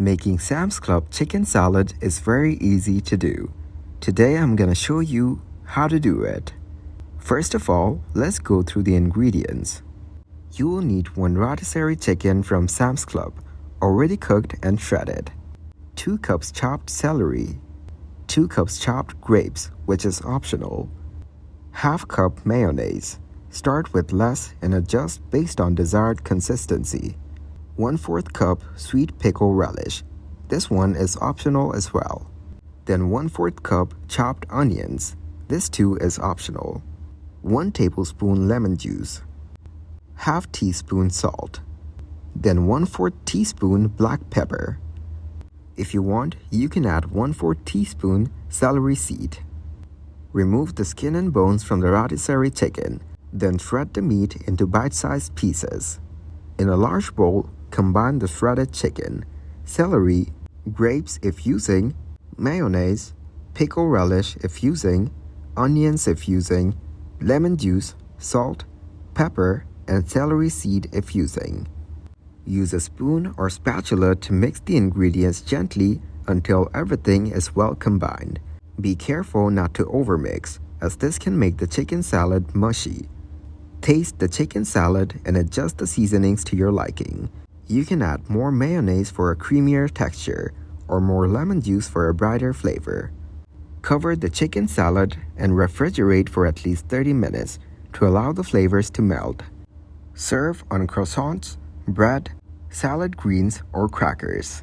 Making Sam's Club chicken salad is very easy to do. Today I'm gonna show you how to do it. First of all, let's go through the ingredients. You will need 1 rotisserie chicken from Sam's Club, already cooked and shredded, 2 cups chopped celery, 2 cups chopped grapes, which is optional, ½ cup mayonnaise. Start with less and adjust based on desired consistency. 1/4 cup sweet pickle relish. This one is optional as well. Then 1/4 cup chopped onions. This too is optional. 1 tablespoon lemon juice. ½ teaspoon salt. Then 1/4 teaspoon black pepper. If you want, you can add 1/4 teaspoon celery seed. Remove the skin and bones from the rotisserie chicken, then shred the meat into bite-sized pieces. In a large bowl, combine the shredded chicken, celery, grapes if using, mayonnaise, pickle relish if using, onions if using, lemon juice, salt, pepper, and celery seed if using. Use a spoon or spatula to mix the ingredients gently until everything is well combined. Be careful not to overmix, as this can make the chicken salad mushy. Taste the chicken salad and adjust the seasonings to your liking. You can add more mayonnaise for a creamier texture or more lemon juice for a brighter flavor. Cover the chicken salad and refrigerate for at least 30 minutes to allow the flavors to melt. Serve on croissants, bread, salad greens, or crackers.